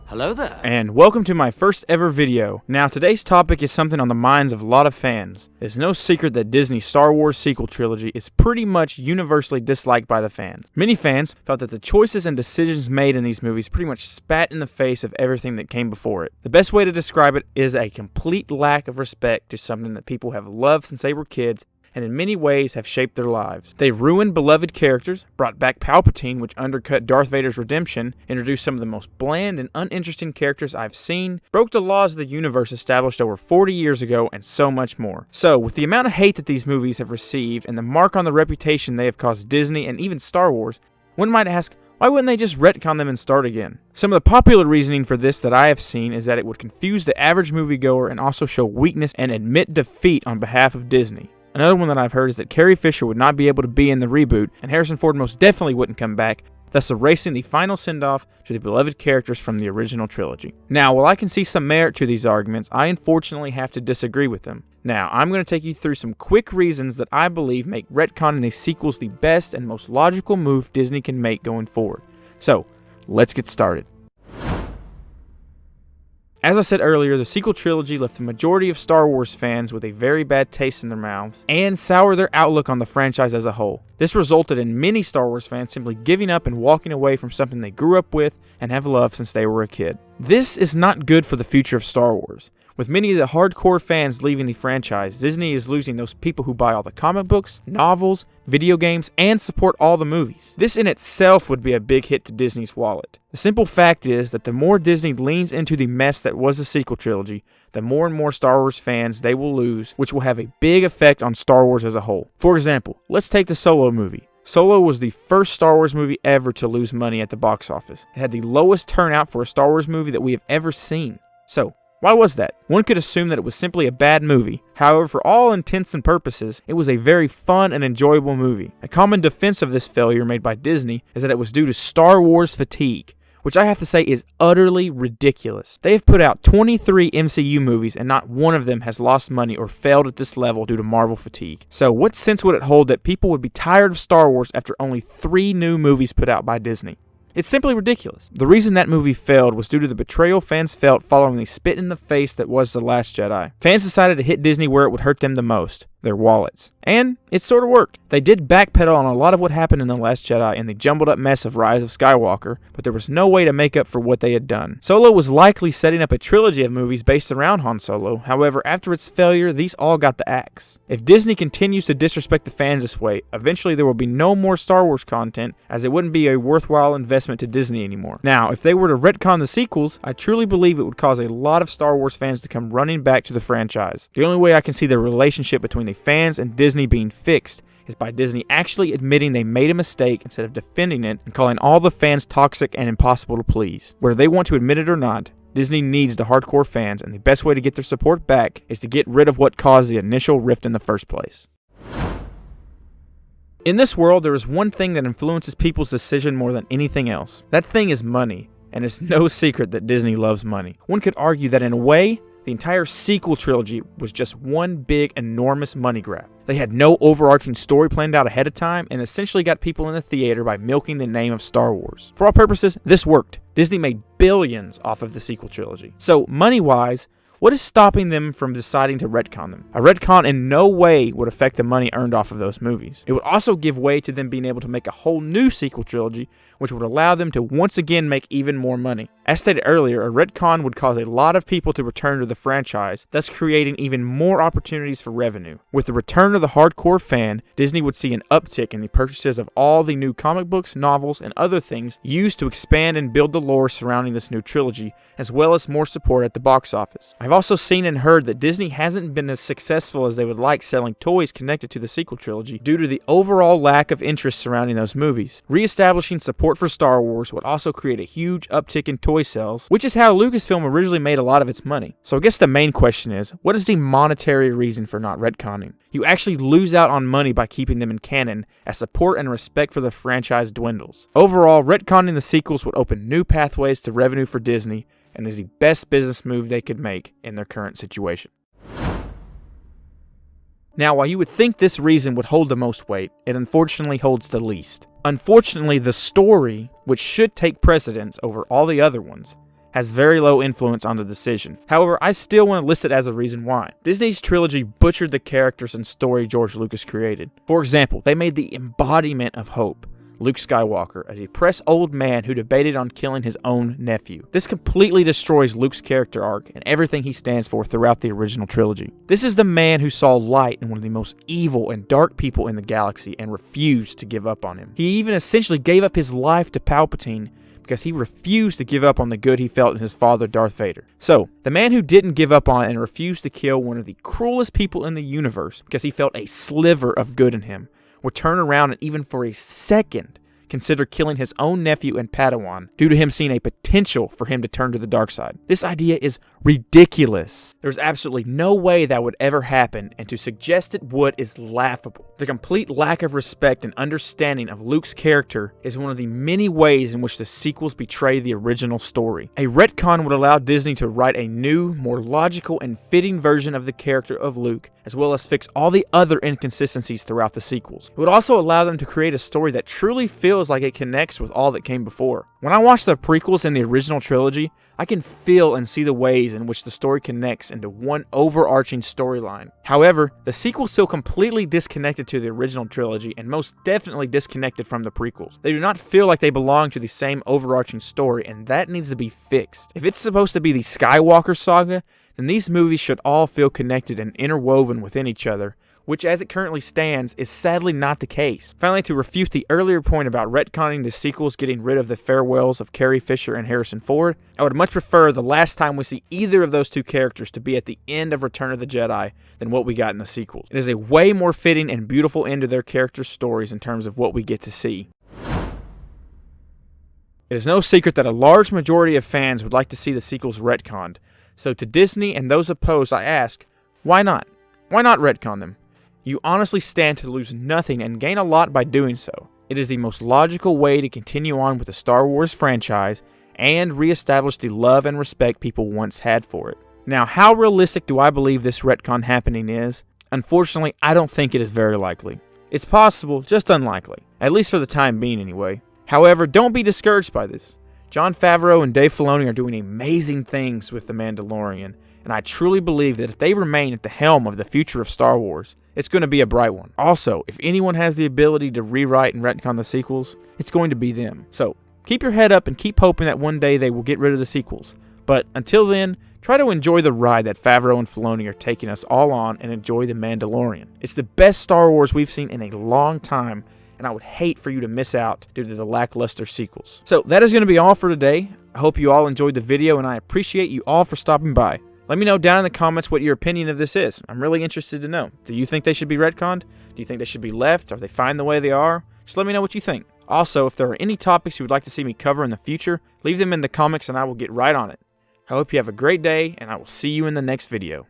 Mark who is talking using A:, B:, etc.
A: Hello there.
B: And welcome to my first ever video. Now today's topic is something on the minds of a lot of fans. It's no secret that Disney's Star Wars Sequel Trilogy is pretty much universally disliked by the fans. Many fans felt that the choices and decisions made in these movies pretty much spat in the face of everything that came before it. The best way to describe it is a complete lack of respect to something that people have loved since they were kids and in many ways have shaped their lives. They ruined beloved characters, brought back Palpatine, which undercut Darth Vader's redemption, introduced some of the most bland and uninteresting characters I've seen, broke the laws of the universe established over 40 years ago, and so much more. So, with the amount of hate that these movies have received and the mark on the reputation they have caused Disney and even Star Wars, one might ask, why wouldn't they just retcon them and start again? Some of the popular reasoning for this that I have seen is that it would confuse the average moviegoer and also show weakness and admit defeat on behalf of Disney. Another one that I've heard is that Carrie Fisher would not be able to be in the reboot, and Harrison Ford most definitely wouldn't come back, thus erasing the final send-off to the beloved characters from the original trilogy. Now, while I can see some merit to these arguments, I unfortunately have to disagree with them. Now, I'm going to take you through some quick reasons that I believe make retconning these sequels the best and most logical move Disney can make going forward. So, let's get started. As I said earlier, the sequel trilogy left the majority of Star Wars fans with a very bad taste in their mouths and soured their outlook on the franchise as a whole. This resulted in many Star Wars fans simply giving up and walking away from something they grew up with and have loved since they were a kid. This is not good for the future of Star Wars. With many of the hardcore fans leaving the franchise, Disney is losing those people who buy all the comic books, novels, video games, and support all the movies. This in itself would be a big hit to Disney's wallet. The simple fact is that the more Disney leans into the mess that was the sequel trilogy, the more and more Star Wars fans they will lose, which will have a big effect on Star Wars as a whole. For example, let's take the Solo movie. Solo was the first Star Wars movie ever to lose money at the box office. It had the lowest turnout for a Star Wars movie that we have ever seen. So, why was that? One could assume that it was simply a bad movie. However, for all intents and purposes, it was a very fun and enjoyable movie. A common defense of this failure made by Disney is that it was due to Star Wars fatigue, which I have to say is utterly ridiculous. They have put out 23 MCU movies and not one of them has lost money or failed at this level due to Marvel fatigue. So what sense would it hold that people would be tired of Star Wars after only 3 new movies put out by Disney? It's simply ridiculous. The reason that movie failed was due to the betrayal fans felt following the spit in the face that was The Last Jedi. Fans decided to hit Disney where it would hurt them the most, their wallets. And it sort of worked. They did backpedal on a lot of what happened in The Last Jedi and the jumbled up mess of Rise of Skywalker, but there was no way to make up for what they had done. Solo was likely setting up a trilogy of movies based around Han Solo. However, after its failure, these all got the axe. If Disney continues to disrespect the fans this way, eventually there will be no more Star Wars content, as it wouldn't be a worthwhile investment to Disney anymore. Now, if they were to retcon the sequels, I truly believe it would cause a lot of Star Wars fans to come running back to the franchise. The only way I can see the relationship between the fans and Disney being fixed is by Disney actually admitting they made a mistake instead of defending it and calling all the fans toxic and impossible to please. Whether they want to admit it or not, Disney needs the hardcore fans, and the best way to get their support back is to get rid of what caused the initial rift in the first place. In this world, there is one thing that influences people's decision more than anything else. That thing is money, and it's no secret that Disney loves money. One could argue that in a way, the entire sequel trilogy was just one big, enormous money grab. They had no overarching story planned out ahead of time and essentially got people in the theater by milking the name of Star Wars. For all purposes, this worked. Disney made billions off of the sequel trilogy. So, money-wise, what is stopping them from deciding to retcon them? A retcon in no way would affect the money earned off of those movies. It would also give way to them being able to make a whole new sequel trilogy, which would allow them to once again make even more money. As stated earlier, a retcon would cause a lot of people to return to the franchise, thus creating even more opportunities for revenue. With the return of the hardcore fan, Disney would see an uptick in the purchases of all the new comic books, novels, and other things used to expand and build the lore surrounding this new trilogy, as well as more support at the box office. I've also seen and heard that Disney hasn't been as successful as they would like selling toys connected to the sequel trilogy due to the overall lack of interest surrounding those movies. Re-establishing support for Star Wars would also create a huge uptick in toy sales, which is how Lucasfilm originally made a lot of its money. So I guess the main question is, what is the monetary reason for not retconning? You actually lose out on money by keeping them in canon, as support and respect for the franchise dwindles. Overall, retconning the sequels would open new pathways to revenue for Disney, and is the best business move they could make in their current situation. Now, while you would think this reason would hold the most weight, it unfortunately holds the least. Unfortunately, the story, which should take precedence over all the other ones, has very low influence on the decision. However, I still want to list it as a reason why. Disney's trilogy butchered the characters and story George Lucas created. For example, they made the embodiment of hope, Luke Skywalker, a depressed old man who debated on killing his own nephew. This completely destroys Luke's character arc and everything he stands for throughout the original trilogy. This is the man who saw light in one of the most evil and dark people in the galaxy and refused to give up on him. He even essentially gave up his life to Palpatine because he refused to give up on the good he felt in his father, Darth Vader. So, the man who didn't give up on and refused to kill one of the cruelest people in the universe because he felt a sliver of good in him would turn around and even for a second consider killing his own nephew and Padawan due to him seeing a potential for him to turn to the dark side. This idea is ridiculous. There's absolutely no way that would ever happen, and to suggest it would is laughable. The complete lack of respect and understanding of Luke's character is one of the many ways in which the sequels betray the original story. A retcon would allow Disney to write a new, more logical and fitting version of the character of Luke, as well as fix all the other inconsistencies throughout the sequels. It would also allow them to create a story that truly feels like it connects with all that came before. When I watch the prequels in the original trilogy, I can feel and see the ways in which the story connects into one overarching storyline. However, the sequels feel completely disconnected to the original trilogy and most definitely disconnected from the prequels. They do not feel like they belong to the same overarching story, and that needs to be fixed. If it's supposed to be the Skywalker saga, then these movies should all feel connected and interwoven within each other, which as it currently stands is sadly not the case. Finally, to refute the earlier point about retconning the sequels getting rid of the farewells of Carrie Fisher and Harrison Ford, I would much prefer the last time we see either of those two characters to be at the end of Return of the Jedi than what we got in the sequels. It is a way more fitting and beautiful end to their characters' stories in terms of what we get to see. It is no secret that a large majority of fans would like to see the sequels retconned, so to Disney and those opposed I ask, why not? Why not retcon them? You honestly stand to lose nothing and gain a lot by doing so. It is the most logical way to continue on with the Star Wars franchise and reestablish the love and respect people once had for it. Now, how realistic do I believe this retcon happening is? Unfortunately, I don't think it is very likely. It's possible, just unlikely. At least for the time being anyway. However, don't be discouraged by this. Jon Favreau and Dave Filoni are doing amazing things with The Mandalorian, and I truly believe that if they remain at the helm of the future of Star Wars, it's going to be a bright one. Also, if anyone has the ability to rewrite and retcon the sequels, it's going to be them. So, keep your head up and keep hoping that one day they will get rid of the sequels. But until then, try to enjoy the ride that Favreau and Filoni are taking us all on and enjoy The Mandalorian. It's the best Star Wars we've seen in a long time, and I would hate for you to miss out due to the lackluster sequels. So, that is going to be all for today. I hope you all enjoyed the video, and I appreciate you all for stopping by. Let me know down in the comments what your opinion of this is. I'm really interested to know. Do you think they should be retconned? Do you think they should be left? Are they fine the way they are? Just let me know what you think. Also, if there are any topics you would like to see me cover in the future, leave them in the comments and I will get right on it. I hope you have a great day, and I will see you in the next video.